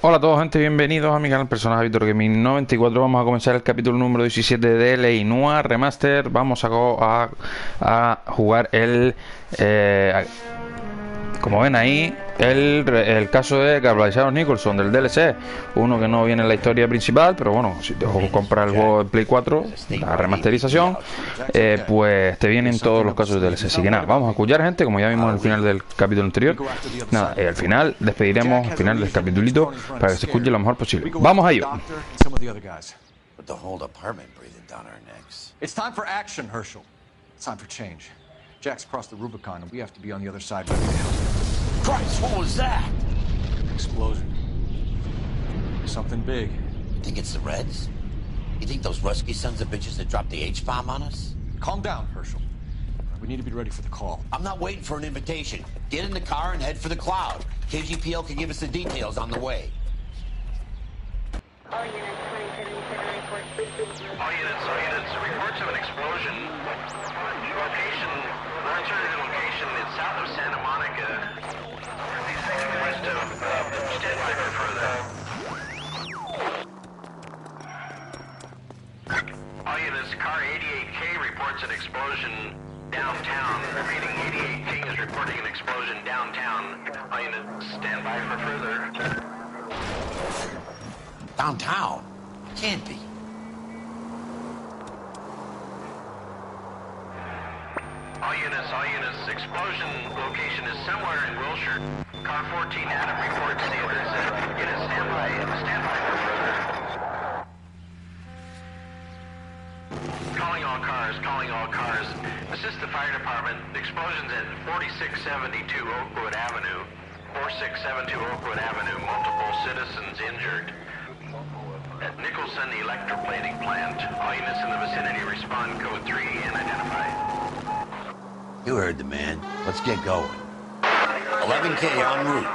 Hola a todos, gente, bienvenidos a mi canal Personaje Víctor Gaming 94. Vamos a comenzar el capítulo número 17 de Noire Remastered. Vamos a jugar como ven ahí, el caso de Gabriel Nicholson del DLC. Uno que no viene en la historia principal, pero bueno, si te compras el juego en Play 4, la remasterización, pues te vienen todos los casos del DLC. Así que nada, vamos a escuchar, gente, como ya vimos en el final del capítulo anterior. Nada, al final despediremos al final del capitulito para que se escuche lo mejor posible. ¡Vamos a ello! It's time for action, Herschel. It's time for change. Jack's crossed the Rubicon, and we have to be on the other side right now. Christ, what was that? Explosion. Something big. You think it's the Reds? You think those Rusky sons of bitches that dropped the H-bomb on us? Calm down, Herschel. We need to be ready for the call. I'm not waiting for an invitation. Get in the car and head for the cloud. KGPL can give us the details on the way. All units, 2077 report. All units, reports of an explosion. Location, alternative location is south of Santa Monica. West of, stand by for further. All units, car 88K reports an explosion downtown. Repeating, 88K is reporting an explosion downtown. All units, stand by for further. Downtown? Can't be. All units, explosion location is somewhere in Wilshire. Car 14 Adam reports the others. Units, stand by for further. Calling all cars. Assist the fire department. Explosions at 4672 Oakwood Avenue. 4672 Oakwood Avenue. Multiple citizens injured. At Nicholson Electroplating Plant. All units in the vicinity respond code 3 and identify. You heard the man. Let's get going. 11K en route.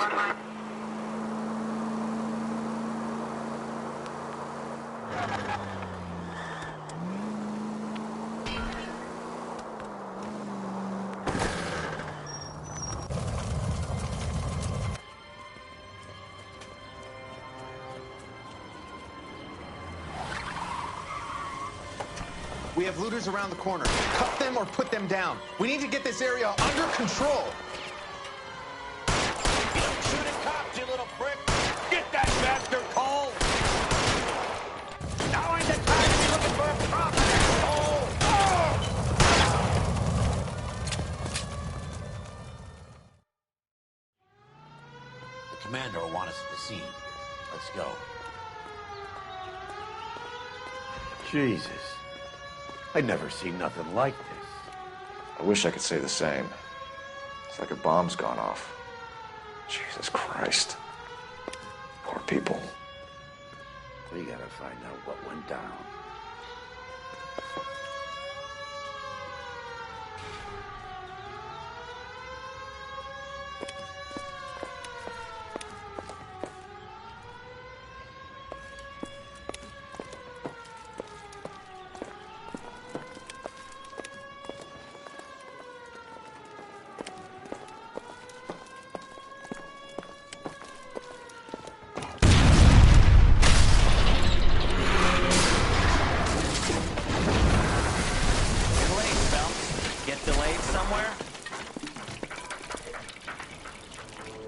We have looters around the corner. Cut them or put them down. We need to get this area under control. Shoot at cops, you little prick! Get that bastard cold! Now ain't the time to be looking for a problem, asshole! The commander will want us at the scene. Let's go. Jesus. I'd never seen nothing like this. I wish I could say the same. It's like a bomb's gone off. Jesus Christ. Poor people. We gotta find out what went down.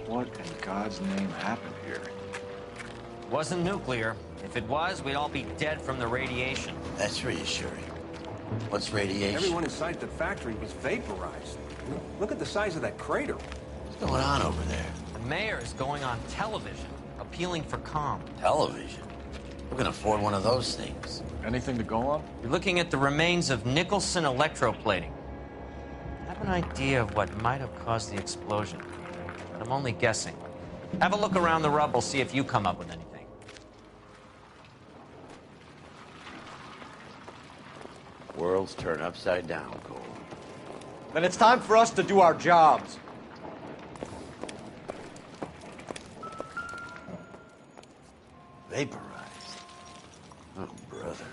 What in God's name happened here? Wasn't nuclear. If it was, we'd all be dead from the radiation. That's reassuring. What's radiation? Everyone inside the factory was vaporized. Look at the size of that crater. What's going on over there? The mayor is going on television, appealing for calm. Television? Who can afford one of those things? Anything to go on? You're looking at the remains of Nicholson electroplating. I have an idea of what might have caused the explosion, but I'm only guessing. Have a look around the rubble, see if you come up with anything. Worlds turn upside down, Cole. Then it's time for us to do our jobs. Vaporized. Oh, brother.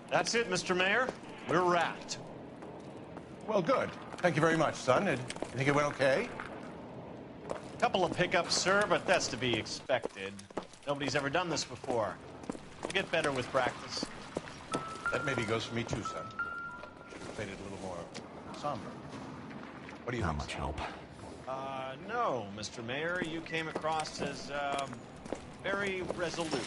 That's it, Mr. Mayor. We're wrapped. Well, good. Thank you very much, son. You think it went okay? Couple of hiccups, sir, but that's to be expected. Nobody's ever done this before. We'll get better with practice. That maybe goes for me too, son. Should have played it a little more somber. What do you think? Not much help. No, Mr. Mayor. You came across as, very resolute.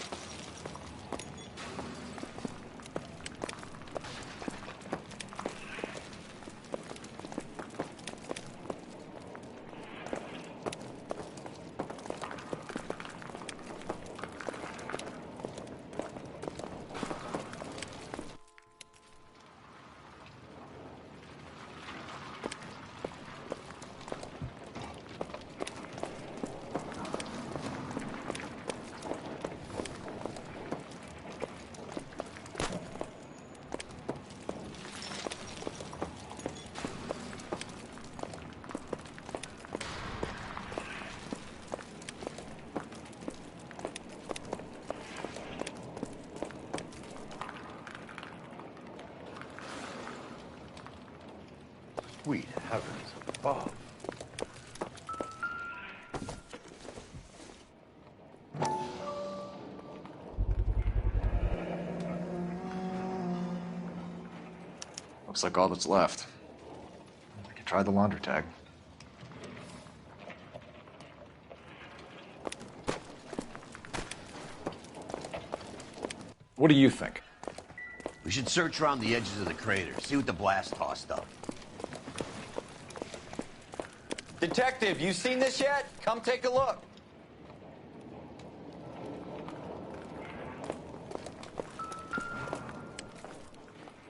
Sweet heavens above. Looks like all that's left. We could try the laundry tag. What do you think? We should search around the edges of the crater, see what the blast tossed up. Detective, you seen this yet? Come take a look.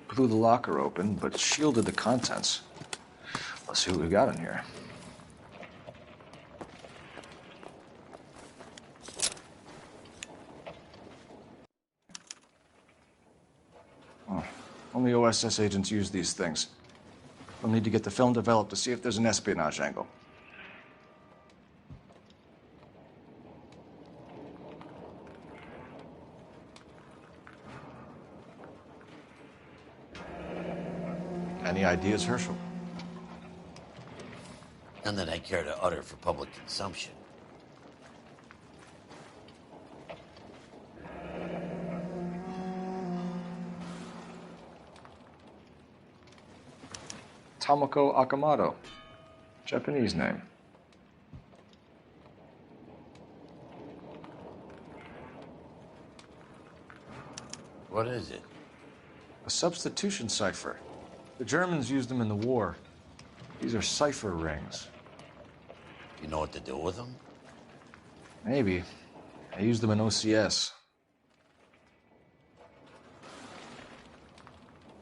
Blew the locker open, but shielded the contents. Let's see what we got in here. Oh, only OSS agents use these things. We'll need to get the film developed to see if there's an espionage angle. Any ideas, Herschel? None that I care to utter for public consumption. Tomoko Akamoto. Japanese name. What is it? A substitution cipher. The Germans used them in the war. These are cipher rings. You know what to do with them? Maybe. I used them in OCS.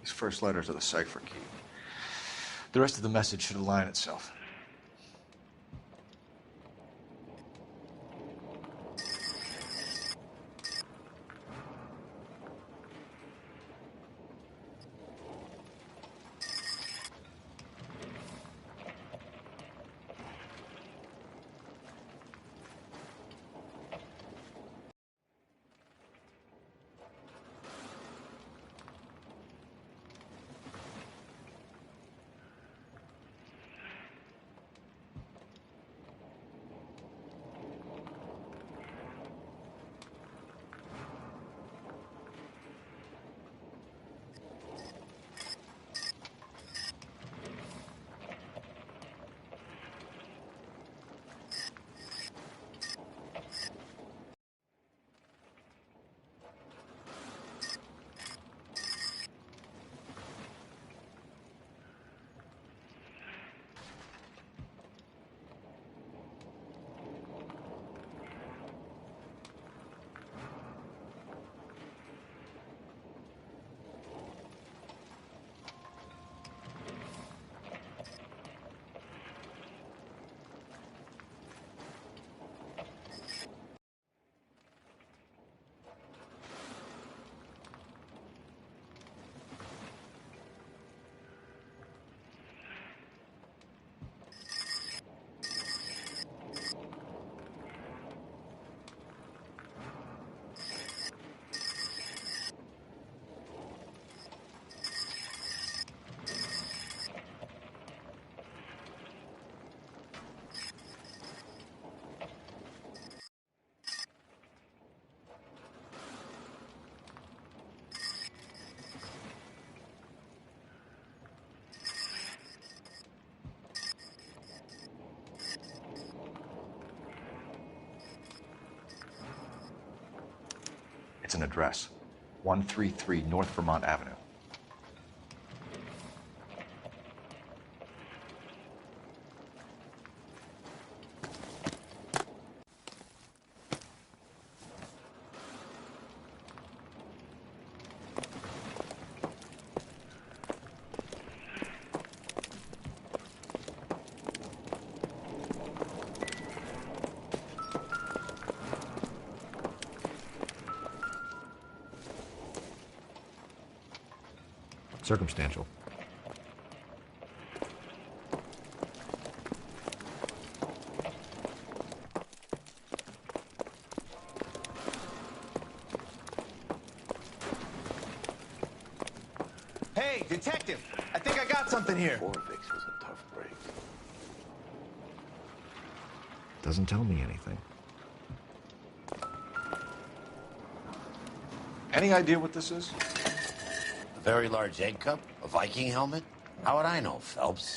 These first letters are the cipher key. The rest of the message should align itself. That's an address. 133 North Vermont Avenue. Circumstantial. Hey, detective! I think I got something here. Four fixes a tough break. Doesn't tell me anything. Any idea what this is? A very large egg cup? A Viking helmet? How would I know, Phelps?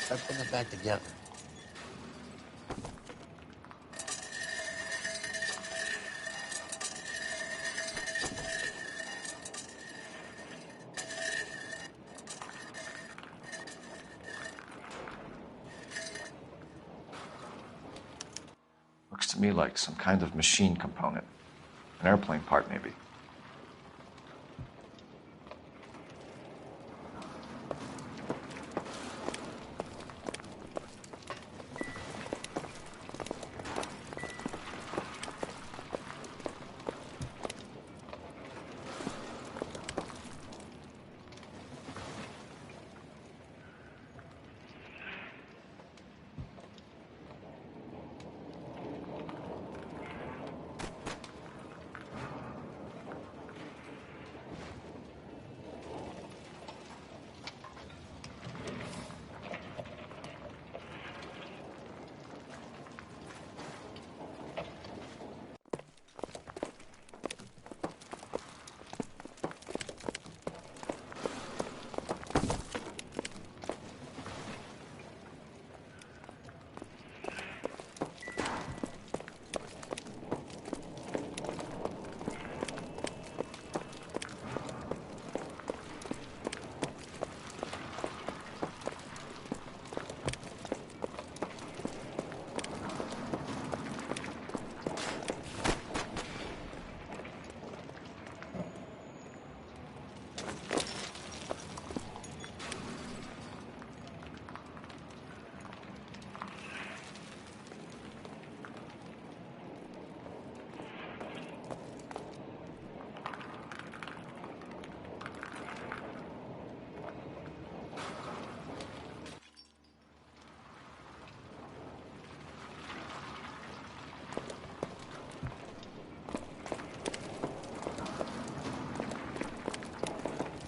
Try putting it back together. Looks to me like some kind of machine component. An airplane part, maybe.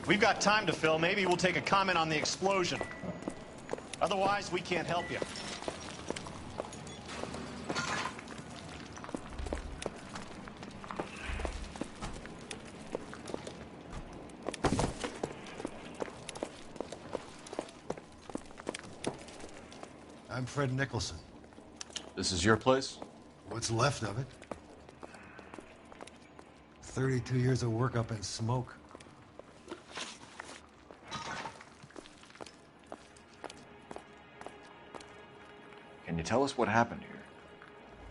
We've got time to fill. Maybe we'll take a comment on the explosion. Otherwise, we can't help you. I'm Fred Nicholson. This is your place? What's left of it. 32 years of work up in smoke. Can you tell us what happened here?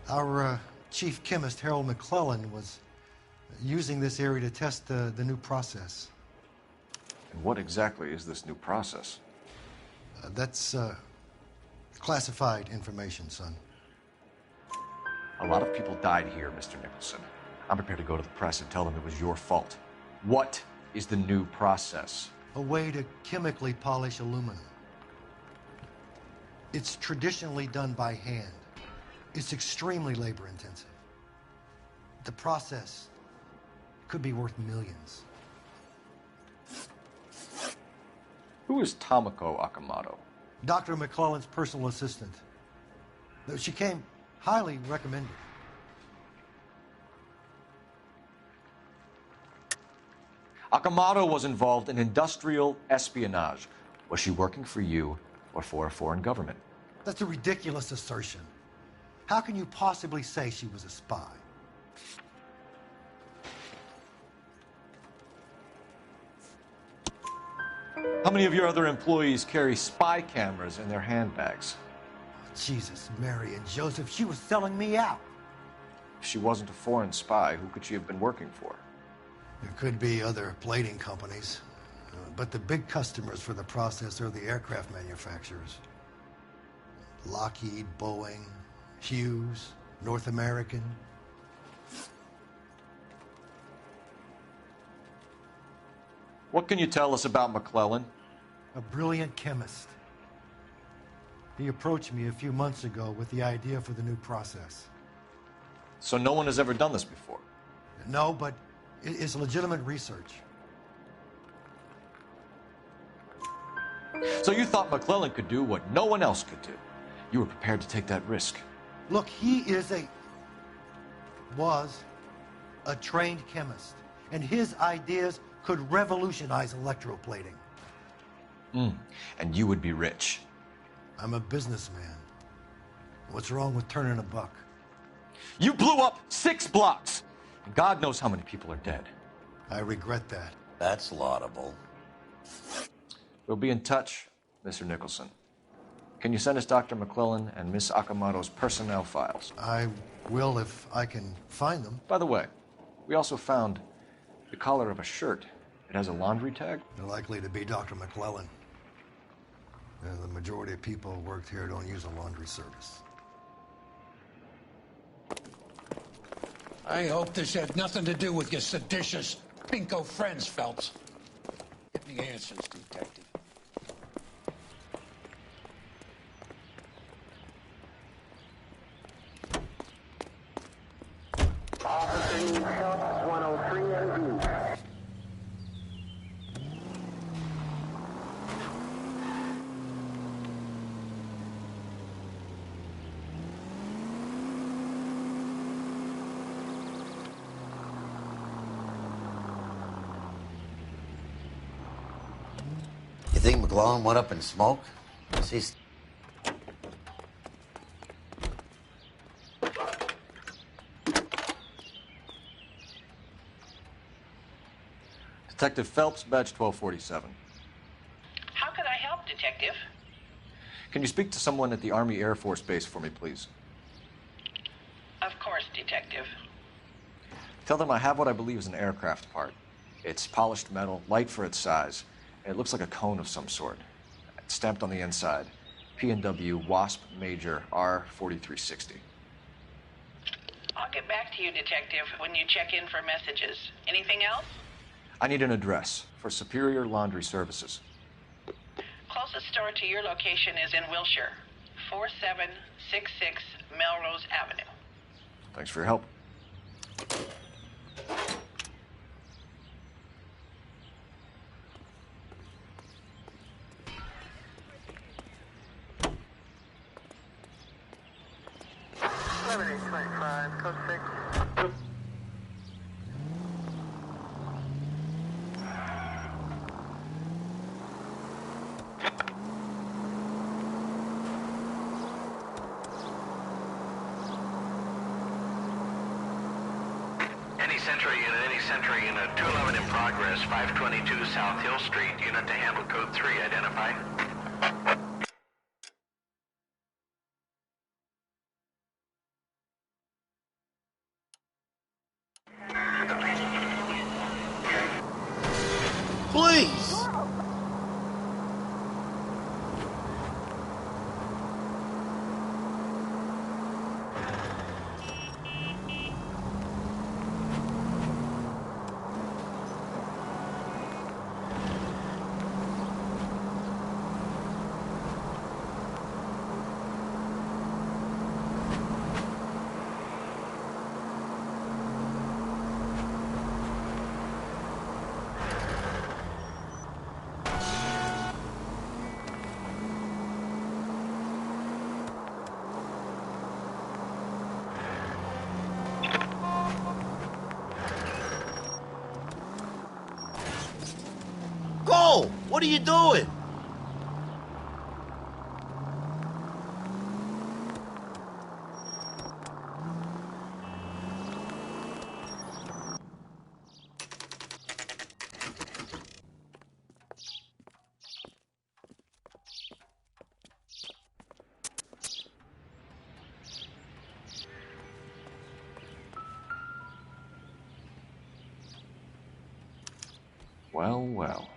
Our chief chemist, Harold McClellan, was using this area to test the new process. And what exactly is this new process? That's classified information, son. A lot of people died here, Mr. Nicholson. I'm prepared to go to the press and tell them it was your fault. What is the new process? A way to chemically polish aluminum. It's traditionally done by hand. It's extremely labor-intensive. The process could be worth millions. Who is Tomoko Akamoto? Dr. McClellan's personal assistant. She came highly recommended. Akamoto was involved in industrial espionage. Was she working for you or for a foreign government? That's a ridiculous assertion. How can you possibly say she was a spy? How many of your other employees carry spy cameras in their handbags? Jesus, Mary and Joseph, she was selling me out. If she wasn't a foreign spy, who could she have been working for? There could be other plating companies, but the big customers for the process are the aircraft manufacturers. Lockheed, Boeing, Hughes, North American. What can you tell us about McClellan? A brilliant chemist. He approached me a few months ago with the idea for the new process. So no one has ever done this before? No, but it's legitimate research. So you thought McClellan could do what no one else could do? You were prepared to take that risk? Look, he was a trained chemist, and his ideas could revolutionize electroplating. And you would be rich. I'm a businessman. What's wrong with turning a buck? You blew up 6 blocks! And God knows how many people are dead. I regret that. That's laudable. We'll be in touch, Mr. Nicholson. Can you send us Dr. McClellan and Miss Akamoto's personnel files? I will if I can find them. By the way, we also found the collar of a shirt. It has a laundry tag. They're likely to be Dr. McClellan. The majority of people who worked here don't use a laundry service. I hope this had nothing to do with your seditious pinko friends, Phelps. Give me answers, Detective. Officer needs help, 103 MD. You think McClellan went up in smoke? He's... Detective Phelps, badge 1247. How could I help, Detective? Can you speak to someone at the Army Air Force Base for me, please? Of course, Detective. Tell them I have what I believe is an aircraft part. It's polished metal, light for its size, and it looks like a cone of some sort. It's stamped on the inside. P&W Wasp Major R4360. I'll get back to you, Detective, when you check in for messages. Anything else? I need an address for Superior Laundry Services. Closest store to your location is in Wilshire, 4766 Melrose Avenue. Thanks for your help. Code 6. Sentry unit 211 in progress, 522 South Hill Street. Unit to handle code 3, identify. Please! Go! What are you doing? Well, well.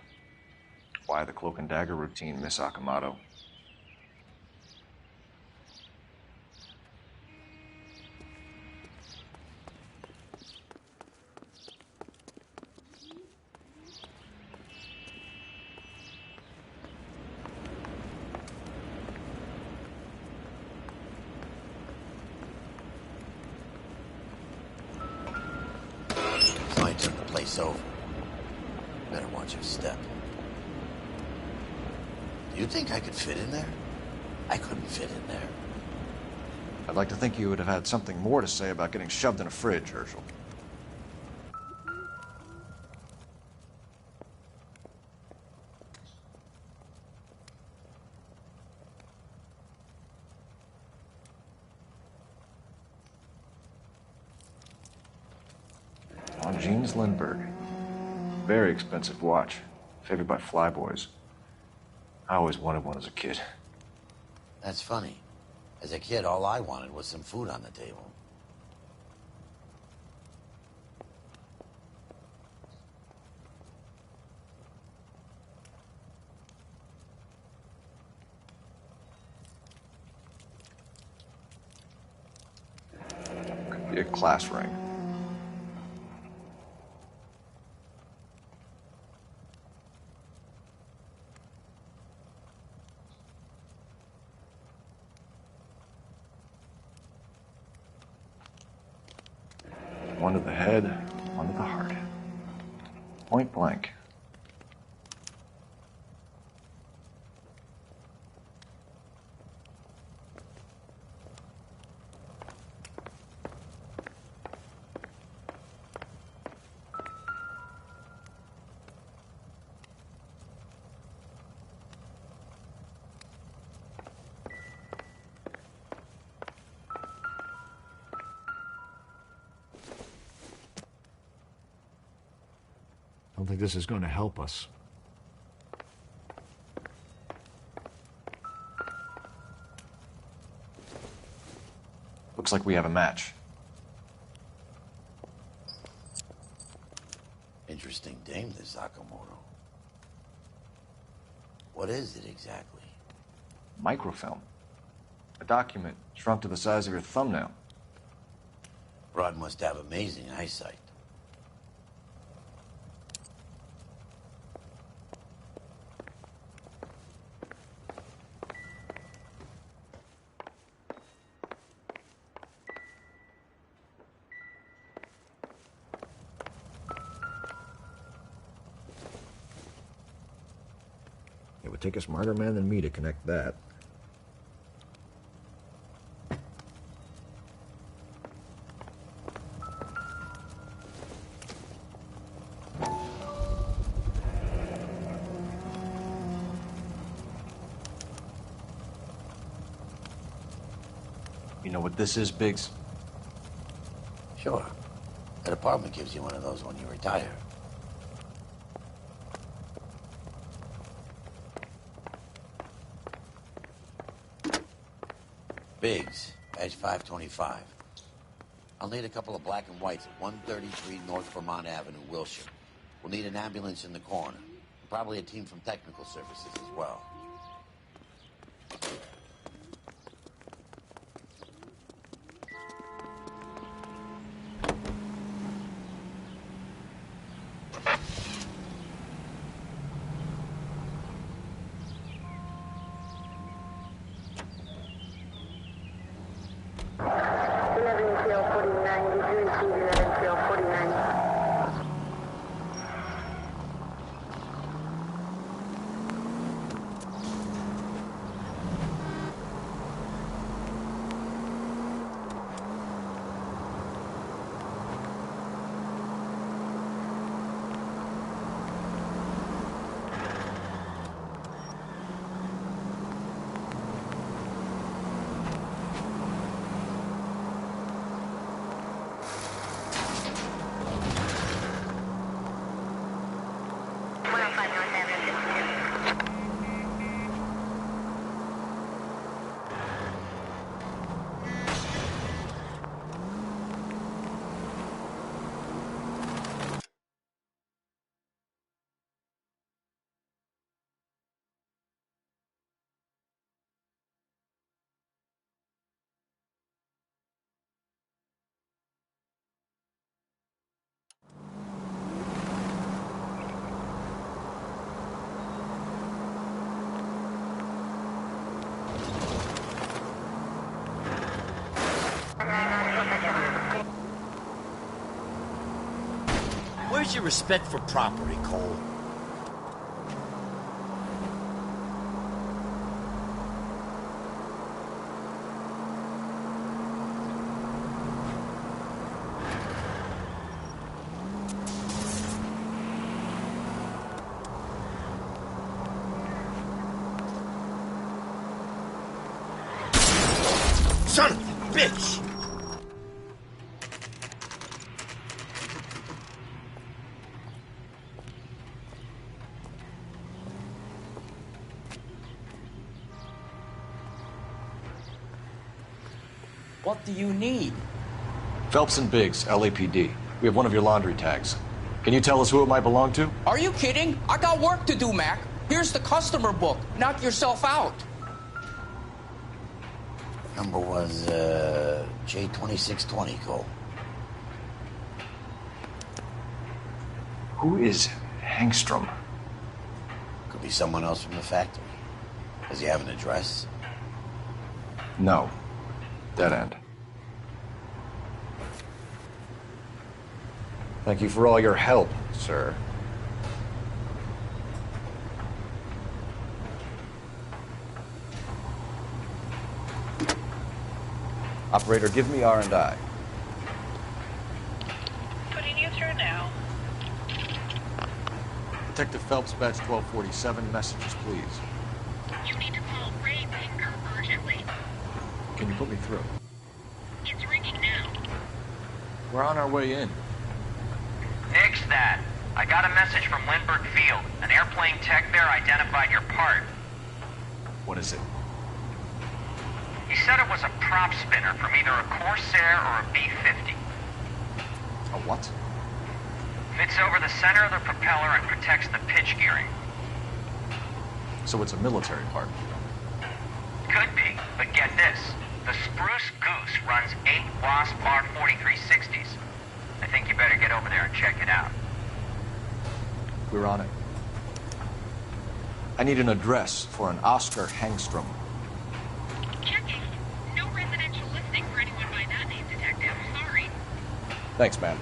Why the cloak and dagger routine, Miss Akamoto? Somebody took the place over. Better watch your step. Do you think I could fit in there? I couldn't fit in there. I'd like to think you would have had something more to say about getting shoved in a fridge, Herschel. Jeans Lindbergh. Very expensive watch. Favored by flyboys. I always wanted one as a kid. That's funny. As a kid, all I wanted was some food on the table. Could be a class ring. One to the head, one to the heart. Point blank. I don't think this is going to help us. Looks like we have a match. Interesting dame, this Sakamoto. What is it exactly? Microfilm. A document shrunk to the size of your thumbnail. Broad must have amazing eyesight. It would take a smarter man than me to connect that. You know what this is, Biggs? Sure. That apartment gives you one of those when you retire. Biggs, badge 525. I'll need a couple of black and whites at 133 North Vermont Avenue, Wilshire. We'll need an ambulance in the corner. Probably a team from technical services as well. Where's your respect for property, Cole? Son of a bitch! What do you need? Phelps and Biggs, LAPD. We have one of your laundry tags. Can you tell us who it might belong to? Are you kidding? I got work to do, Mac. Here's the customer book. Knock yourself out. Number was, J2620, Cole. Who is Hangstrom? Could be someone else from the factory. Does he have an address? No. Dead end. Thank you for all your help, sir. Operator, give me R&I. Putting you through now. Detective Phelps, badge 1247. Messages, please. You need to call Ray Pinker urgently. Can you put me through? It's ringing now. We're on our way in. Nix that. I got a message from Lindbergh Field. An airplane tech there identified your part. What is it? He said it was a prop spinner from either a Corsair or a B-50. A what? Fits over the center of the propeller and protects the pitch gearing. So it's a military part. Could be, but get this. The Spruce Goose runs 8 Wasp R4360s. I think you better get over there and check it out. We're on it. I need an address for an Oscar Hangstrom. Checking. No residential listing for anyone by that name, Detective. Sorry. Thanks, man.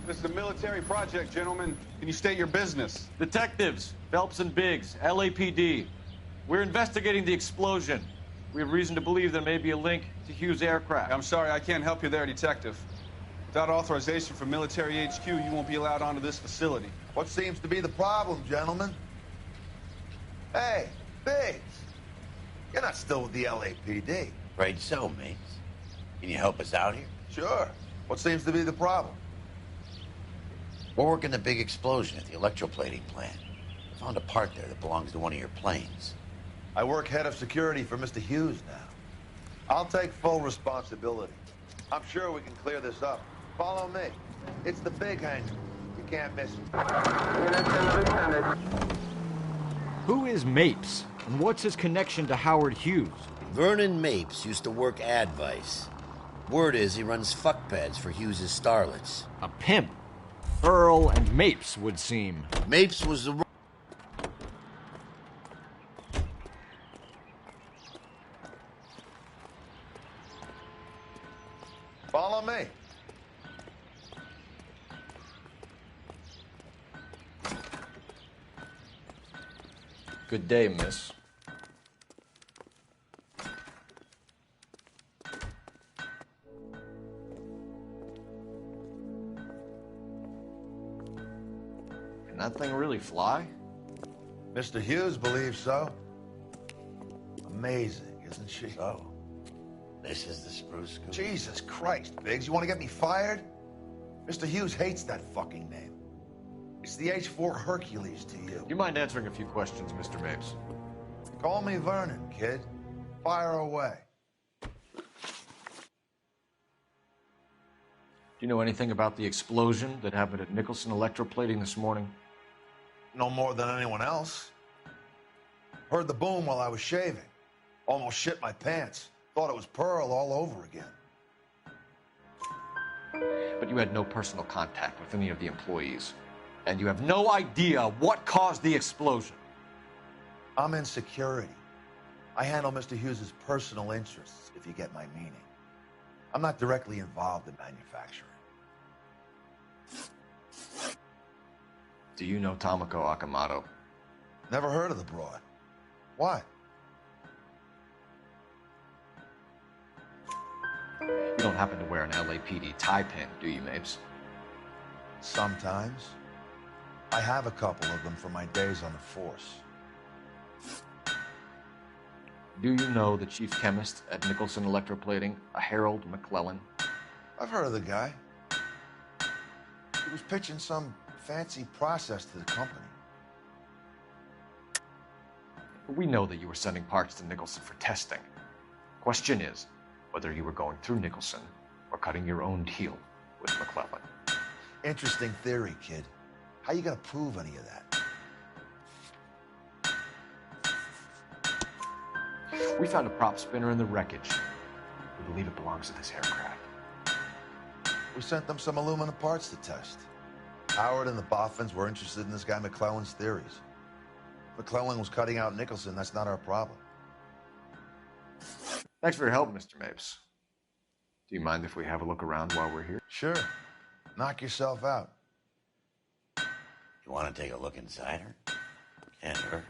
This is a military project, gentlemen. Can you state your business? Detectives, Phelps and Biggs, LAPD. We're investigating the explosion. We have reason to believe there may be a link to Hughes' aircraft. I'm sorry, I can't help you there, Detective. Without authorization from military HQ, you won't be allowed onto this facility. What seems to be the problem, gentlemen? Hey, Biggs. You're not still with the LAPD. Right so, mates. Can you help us out here? Sure. What seems to be the problem? We're working the big explosion at the electroplating plant. I found a part there that belongs to one of your planes. I work head of security for Mr. Hughes now. I'll take full responsibility. I'm sure we can clear this up. Follow me. It's the big hangar. You can't miss it. Who is Mapes, and what's his connection to Howard Hughes? Vernon Mapes used to work Advice. Word is he runs fuck pads for Hughes' starlets. A pimp. Earl and Mapes would seem. Mapes was the... Follow me. Good day, miss. Can that thing really fly? Mr. Hughes believes so. Amazing, isn't she? So, this is the spruce scoop. Jesus Christ, Biggs, you want to get me fired? Mr. Hughes hates that fucking name. It's the H4 Hercules to you. You mind answering a few questions, Mr. Mapes? Call me Vernon, kid. Fire away. Do you know anything about the explosion that happened at Nicholson Electroplating this morning? No more than anyone else. Heard the boom while I was shaving. Almost shit my pants. Thought it was Pearl all over again. But you had no personal contact with any of the employees. And you have no idea what caused the explosion. I'm in security. I handle Mr. Hughes' personal interests, if you get my meaning. I'm not directly involved in manufacturing. Do you know Tomoko Akamoto? Never heard of the broad. Why? You don't happen to wear an LAPD tie pin, do you, Mapes? Sometimes. I have a couple of them from my days on the force. Do you know the chief chemist at Nicholson Electroplating, a Harold McClellan? I've heard of the guy. He was pitching some fancy process to the company. We know that you were sending parts to Nicholson for testing. Question is whether you were going through Nicholson or cutting your own deal with McClellan. Interesting theory, kid. How you gonna prove any of that? We found a prop spinner in the wreckage. We believe it belongs to this aircraft. We sent them some aluminum parts to test. Howard and the Boffins were interested in this guy McClellan's theories. McClellan was cutting out Nicholson. That's not our problem. Thanks for your help, Mr. Mapes. Do you mind if we have a look around while we're here? Sure. Knock yourself out. You want to take a look inside her? Can't hurt.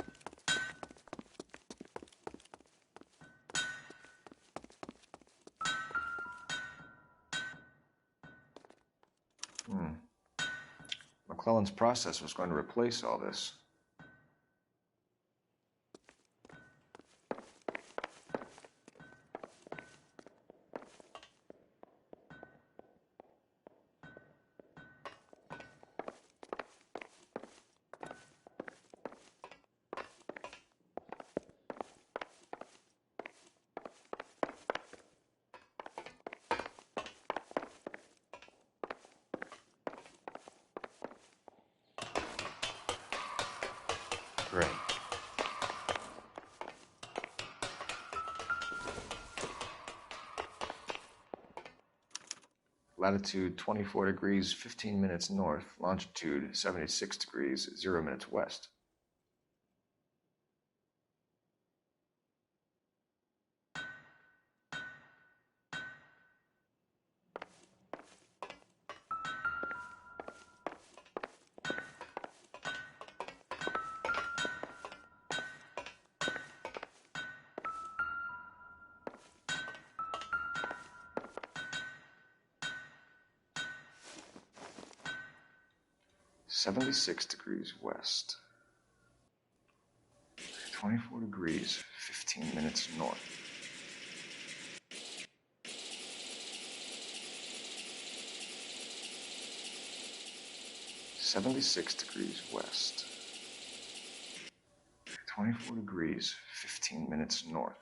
McClellan's process was going to replace all this. Great. Latitude 24 degrees, 15 minutes north. Longitude 76 degrees, 0 minutes west. .76 degrees west. 24 degrees, 15 minutes north. .76 degrees west. 24 degrees, 15 minutes north.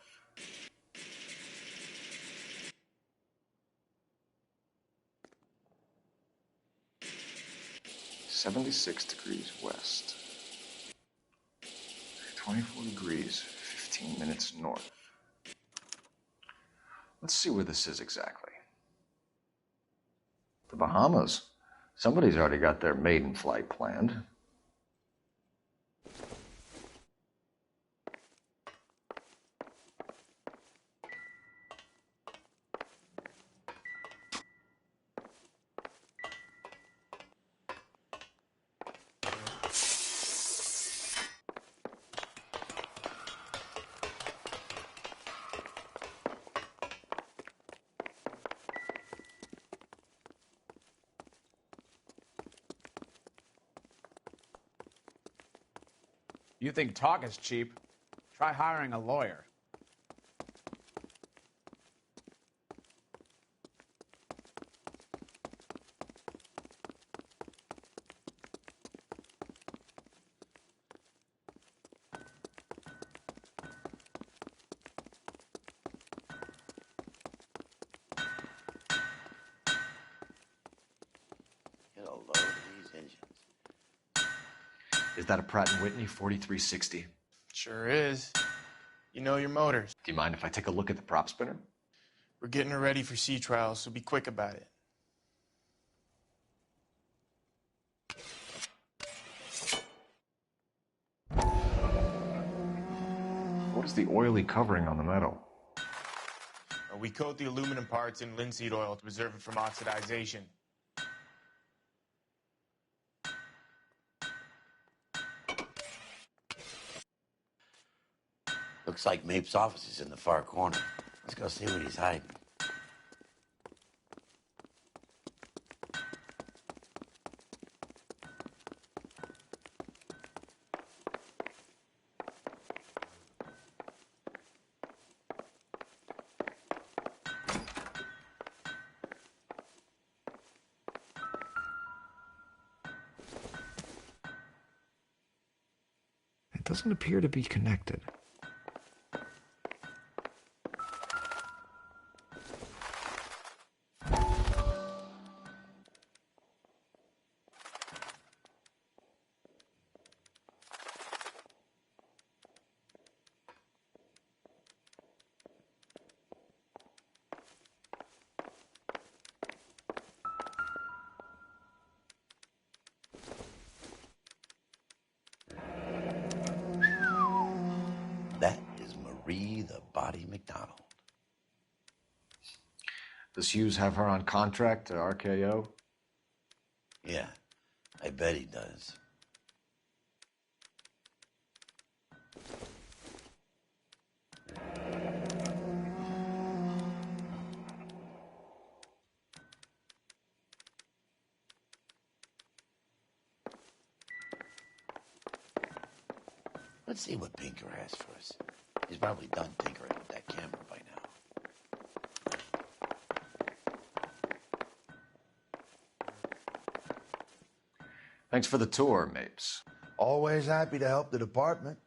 .76 degrees west. 24 degrees, 15 minutes north. Let's see where this is exactly. The Bahamas. Somebody's already got their maiden flight planned. You think talk is cheap? Try hiring a lawyer. Get a load of these engines. Is that a Pratt & Whitney 4360? Sure is. You know your motors. Do you mind if I take a look at the prop spinner? We're getting her ready for sea trials, so be quick about it. What is the oily covering on the metal? We coat the aluminum parts in linseed oil to preserve it from oxidization. Looks like Mapes' office is in the far corner. Let's go see what he's hiding. It doesn't appear to be connected. That is Marie the Body McDonald. Does Hughes have her on contract to RKO? Yeah, I bet he does. Let's see what Pinker has for us. He's probably done tinkering with that camera by now. Thanks for the tour, Mapes. Always happy to help the department.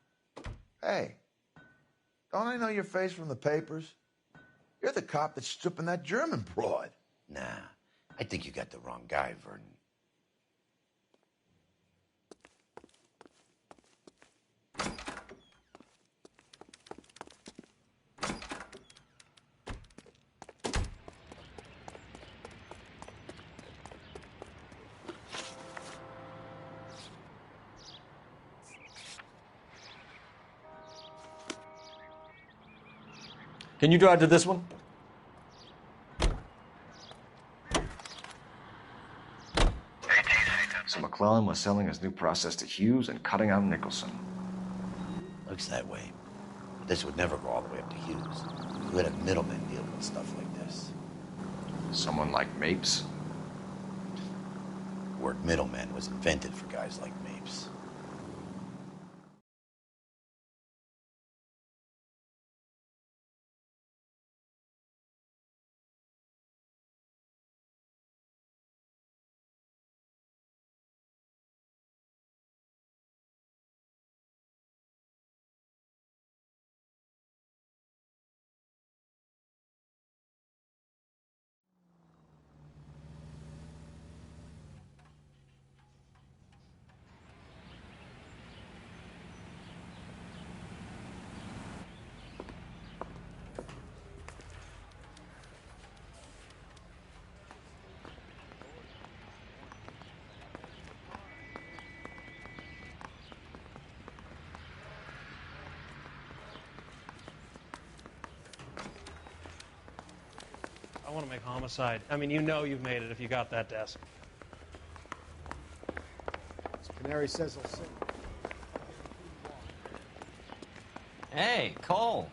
Hey, don't I know your face from the papers? You're the cop that's stripping that German broad. Nah, I think you got the wrong guy, Vernon. Can you drive to this one? So McClellan was selling his new process to Hughes and cutting out Nicholson. Looks that way. But this would never go all the way up to Hughes. We would have middlemen deal with stuff like this. Someone like Mapes? The word middleman was invented for guys like Mapes. I want to make homicide. I mean, you know you've made it if you got that desk. Canary says he'll sing. Hey, Cole.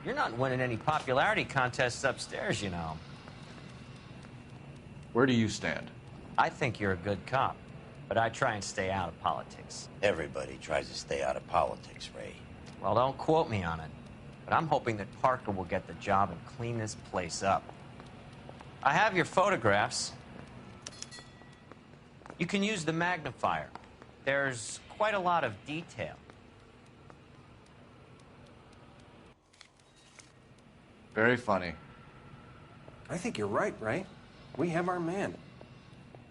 You're not winning any popularity contests upstairs, you know. Where do you stand? I think you're a good cop. But I try and stay out of politics. Everybody tries to stay out of politics, Ray. Well, don't quote me on it, but I'm hoping that Parker will get the job and clean this place up. I have your photographs. You can use the magnifier. There's quite a lot of detail. Very funny. I think you're right, Ray. We have our man.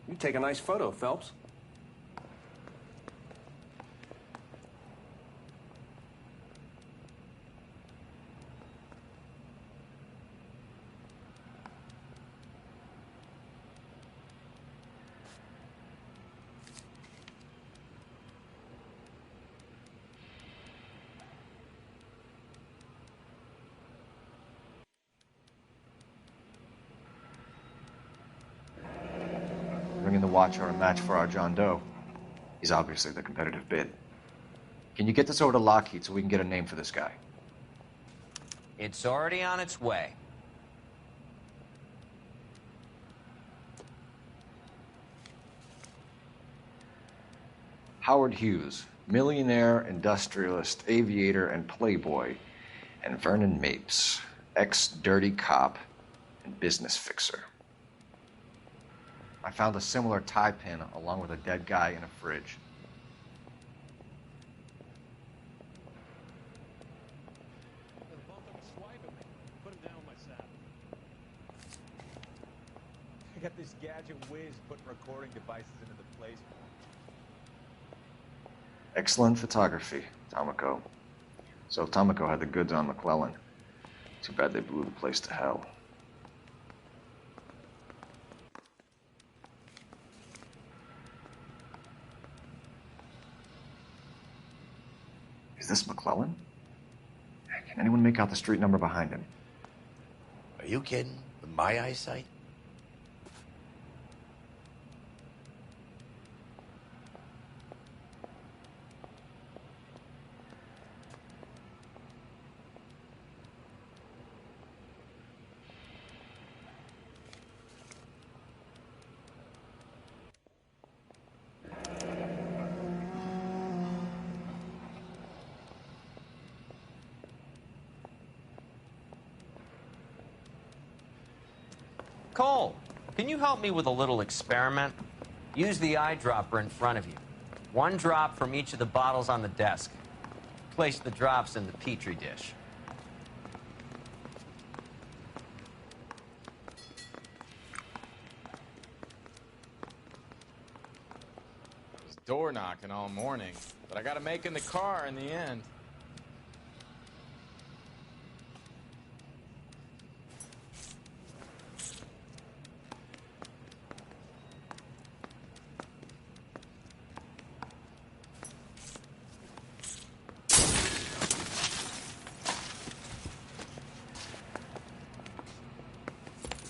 You take a nice photo, Phelps. Bringing the Watcher a match for our John Doe. He's obviously the competitive bid. Can you get this over to Lockheed so we can get a name for this guy? It's already on its way. Howard Hughes, millionaire, industrialist, aviator, and playboy, and Vernon Mapes, ex-dirty cop and business fixer. I found a similar tie pin along with a dead guy in a fridge. I got this gadget whiz putting recording devices into the place. Excellent photography, Tomoko. So Tomoko had the goods on McClellan. Too bad they blew the place to hell. Is this McClellan? Can anyone make out the street number behind him? Are you kidding? With my eyesight? Cole, can you help me with a little experiment? Use the eyedropper in front of you. One drop from each of the bottles on the desk. Place the drops in the Petri dish. Was door knocking all morning, but I got to make in the car in the end.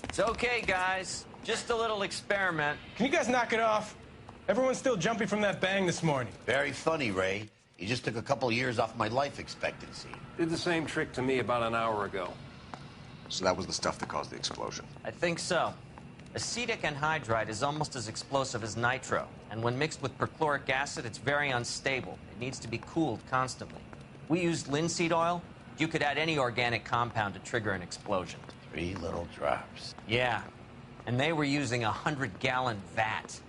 It's okay, guys. Just a little experiment. Can you guys knock it off? Everyone's still jumping from that bang this morning. Very funny, Ray. You just took a couple years off my life expectancy. Did the same trick to me about an hour ago. So that was the stuff that caused the explosion. I think so. Acetic anhydride is almost as explosive as nitro, and when mixed with perchloric acid, it's very unstable. It needs to be cooled constantly. We used linseed oil. You could add any organic compound to trigger an explosion. 3 little drops. Yeah, and they were using a 100-gallon vat.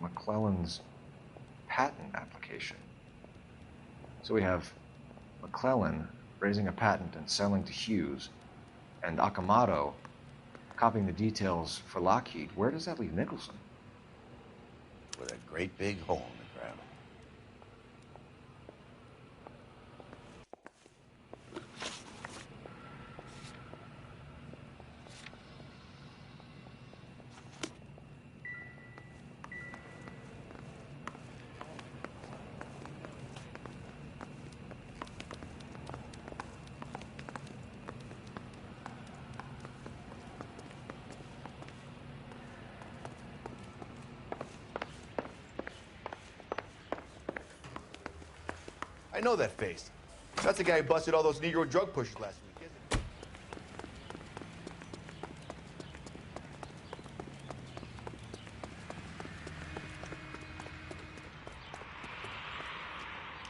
McClellan's patent application. So we have McClellan raising a patent and selling to Hughes, and Akamoto copying the details for Lockheed. Where does that leave Nicholson? With a great big hole in the ground. I know that face. That's the guy who busted all those Negro drug pushers last week, isn't it?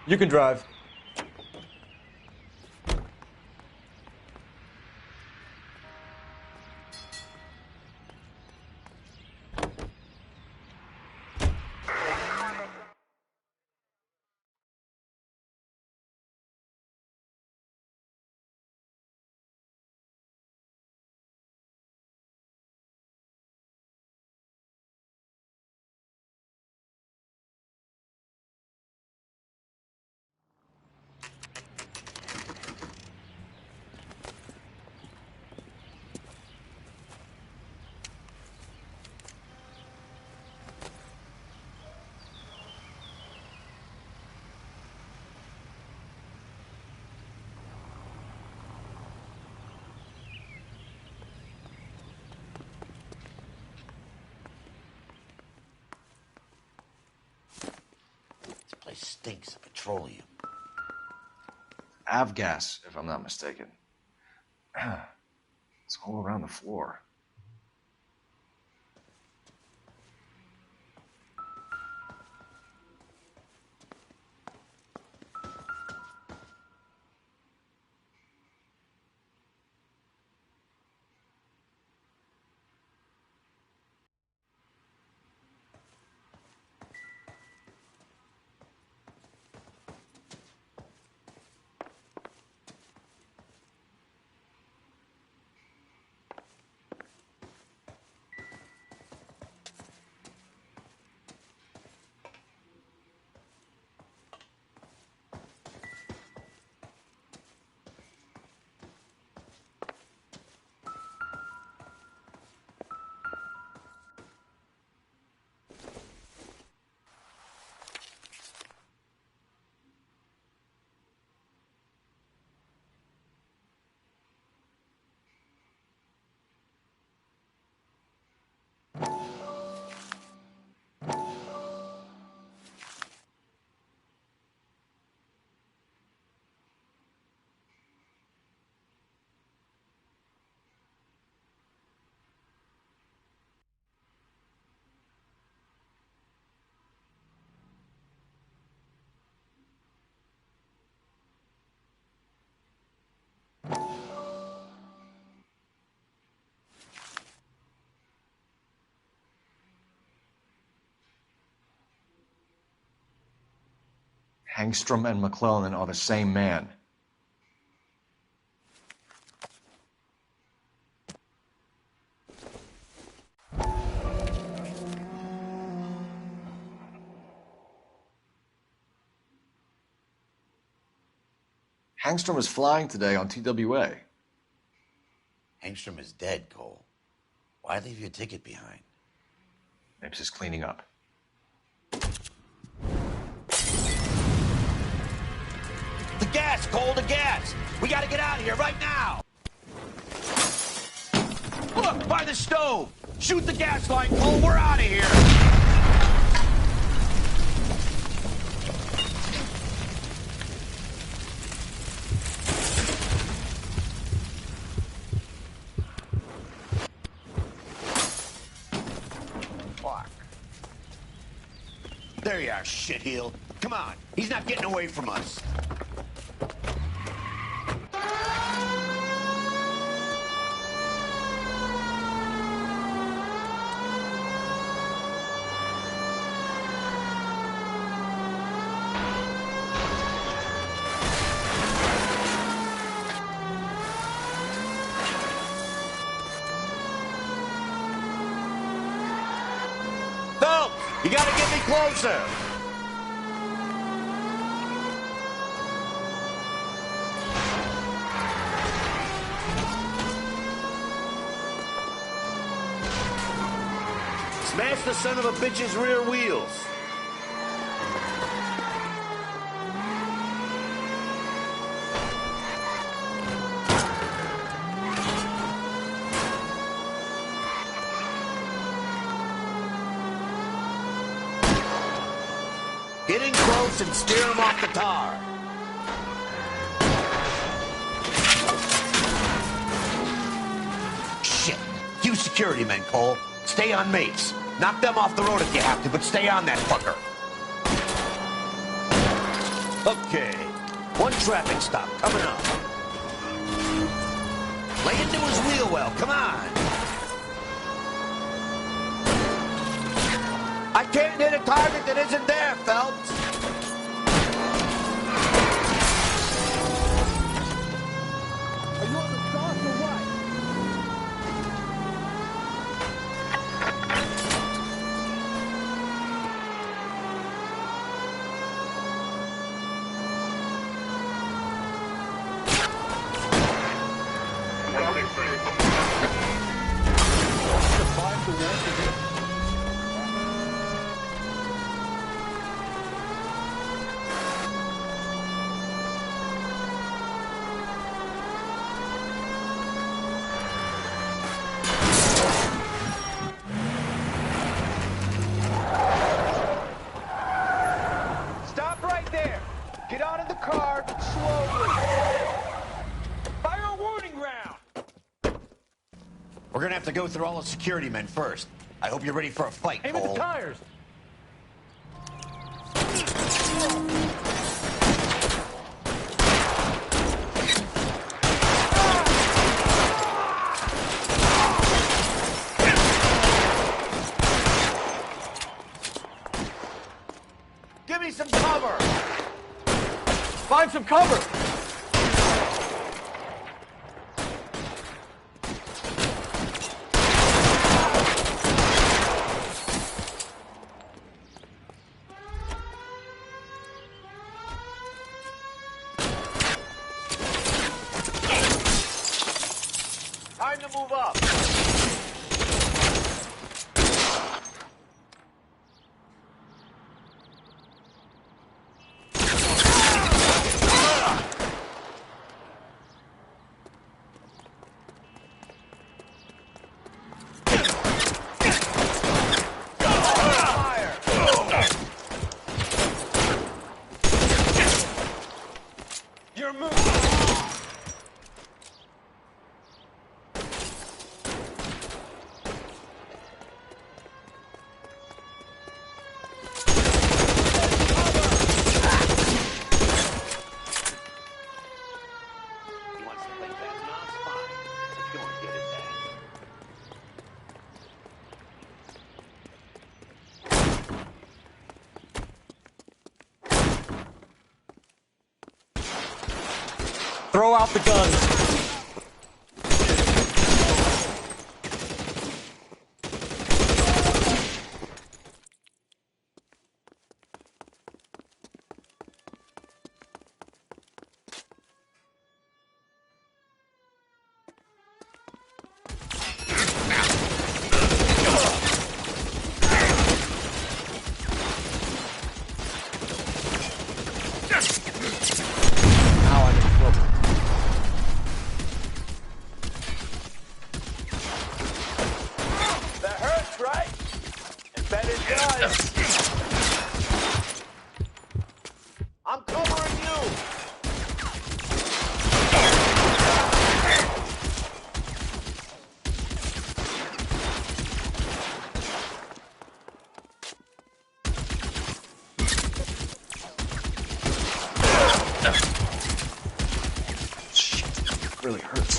You can drive. This place stinks of petroleum. Avgas, if I'm not mistaken. It's all around the floor. Hangstrom and McClellan are the same man. Hangstrom is flying today on TWA. Hangstrom is dead, Cole. Why leave your ticket behind? Mapes is cleaning up. The gas, Cole, the gas! We gotta get out of here right now! Look, by the stove! Shoot the gas line, Cole, we're out of here! Fuck. There you are, shitheel. Come on, he's not getting away from us. You gotta get me closer. Smash the son of a bitch's rear wheels. Get in close and steer him off the tar. Shit. You security men, Cole. Stay on Mapes. Knock them off the road if you have to, but stay on that fucker. Okay. One traffic stop coming up. Lay into his wheel well. Come on. I can't hit a target that isn't there, Phelps. Are you on the sauce or what? Stop right there. Get out of the car slowly. Fire a warning round. We're gonna have to go through all the security men first. I hope you're ready for a fight, Aim at Cole. the tires. Give me some cover. Find some cover. Time to move up. You're moving. He wants to play fast. No, it's fine. Let's go and get his ass. Throw out the guns. Now I'm in trouble. That hurts, right? I bet it does. I'm covering you. Shit, it really hurts.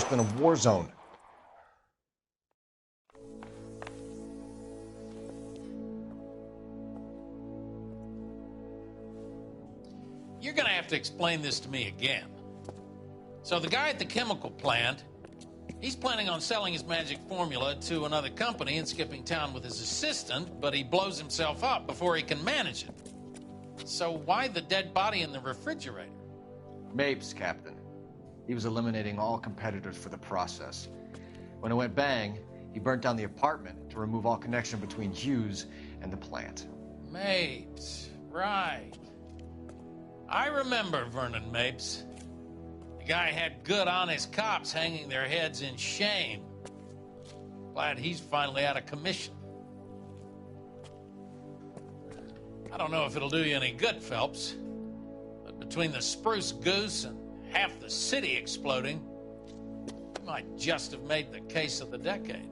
than a war zone. You're gonna have to explain this to me again. So the guy at the chemical plant, he's planning on selling his magic formula to another company and skipping town with his assistant, but he blows himself up before he can manage it. So why the dead body in the refrigerator? Mapes, Captain. He was eliminating all competitors for the process. When it went bang, he burnt down the apartment to remove all connection between Hughes and the plant. Mapes, right. I remember Vernon Mapes. The guy had good, honest cops hanging their heads in shame. Glad he's finally out of commission. I don't know if it'll do you any good, Phelps, but between the spruce goose and half the city exploding, you might just have made the case of the decade.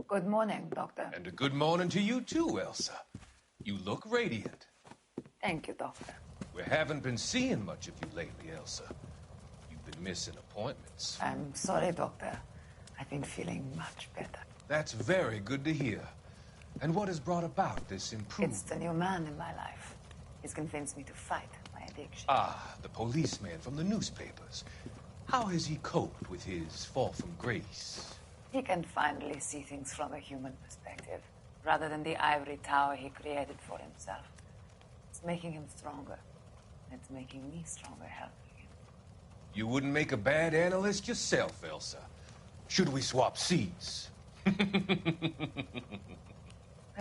Good morning, Doctor. And a good morning to you too, Elsa. You look radiant. Thank you, Doctor. We haven't been seeing much of you lately, Elsa. You've been missing appointments. I'm sorry, Doctor. I've been feeling much better. That's very good to hear. And what has brought about this improvement? It's the new man in my life. He's convinced me to fight my addiction. Ah, the policeman from the newspapers. How has he coped with his fall from grace? He can finally see things from a human perspective, rather than the ivory tower he created for himself. It's making him stronger. It's making me stronger helping him. You wouldn't make a bad analyst yourself, Elsa. Should we swap seats? We're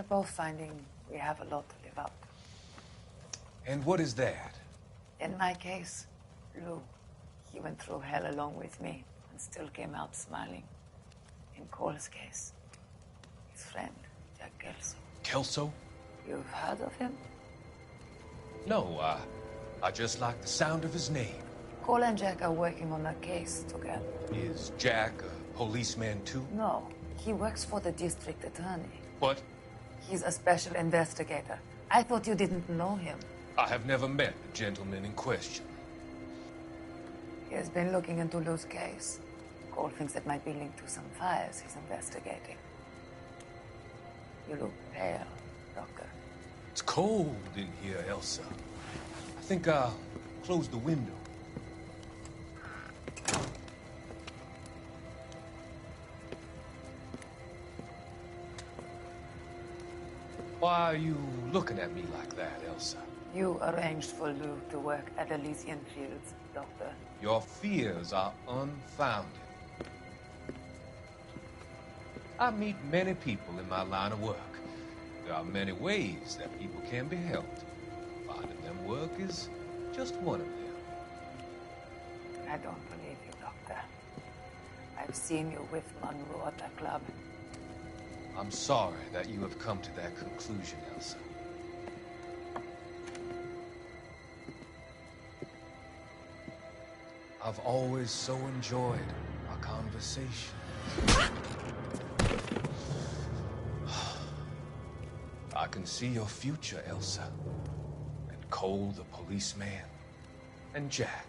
both finding we have a lot to live up to. And what is that? In my case, Lou, he went through hell along with me and still came out smiling. In Cole's case, his friend, Jack Kelso. Kelso? You've heard of him? No, I just like the sound of his name. Cole and Jack are working on a case together. Is Jack a policeman too? No, he works for the district attorney. What? He's a special investigator. I thought you didn't know him. I have never met the gentleman in question. He has been looking into Lou's case. Cole thinks it might be linked to some fires he's investigating. You look pale, Doctor. It's cold in here, Elsa. I think I'll close the window. Why are you looking at me like that, Elsa? You arranged for Lou to work at Elysian Fields, Doctor. Your fears are unfounded. I meet many people in my line of work. There are many ways that people can be helped. Finding them work is just one of them. I don't believe you, Doctor. I've seen you with Monroe at the club. I'm sorry that you have come to that conclusion, Elsa. I've always so enjoyed our conversations. I can see your future, Elsa. And Cole, the policeman. And Jack,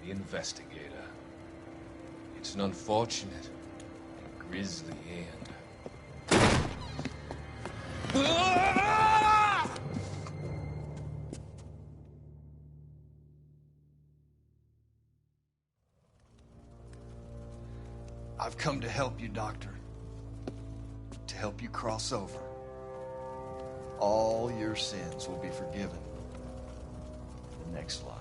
the investigator. It's an unfortunate and grisly end. I've come to help you, Doctor. To help you cross over. All your sins will be forgiven in the next life.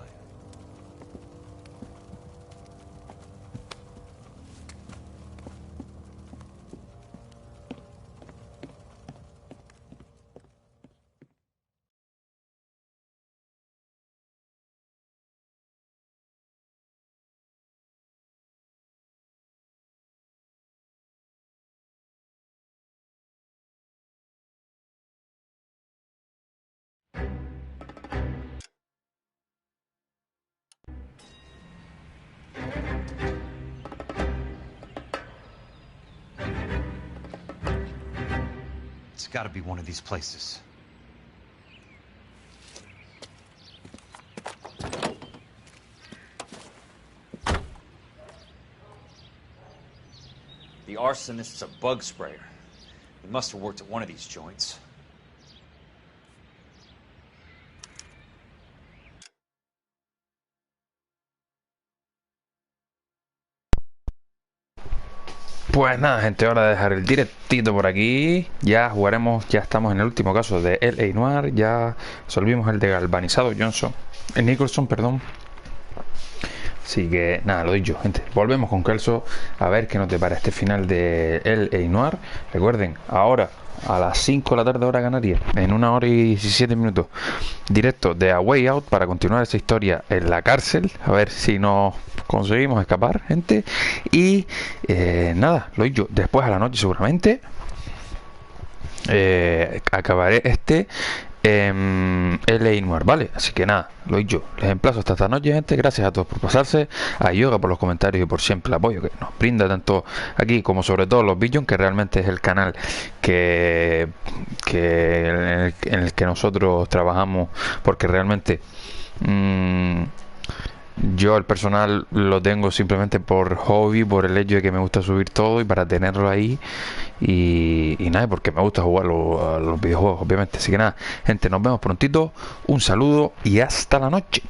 It's gotta be one of these places. The arsonist's a bug sprayer. He must have worked at one of these joints. Pues nada, gente, hora de dejar el directito por aquí. Ya jugaremos, ya estamos en el último caso de L.A. Noire. Ya resolvimos el de galvanizado Nicholson, perdón. Así que nada, lo dicho, gente. Volvemos con Kelso a ver qué nos depara este final de L.A. Noire. Recuerden, ahora a las 5 de la tarde hora canaria, en 1 hora y 17 minutos, directo de A Way Out para continuar esa historia en la cárcel. A ver si nos conseguimos escapar, gente. Y nada, lo dicho, después a la noche seguramente acabaré L.A. Noire, ¿vale? Así que nada, lo dicho, les emplazo hasta esta noche, gente. Gracias a todos por pasarse, a Yoga por los comentarios y por siempre el apoyo que nos brinda, tanto aquí como sobre todo los Billions, que realmente es el canal en el que nosotros trabajamos, porque realmente yo el personal lo tengo simplemente por hobby, por el hecho de que me gusta subir todo y para tenerlo ahí y nada, porque me gusta jugar a los videojuegos, obviamente. Así que nada, gente, nos vemos prontito, un saludo y hasta la noche.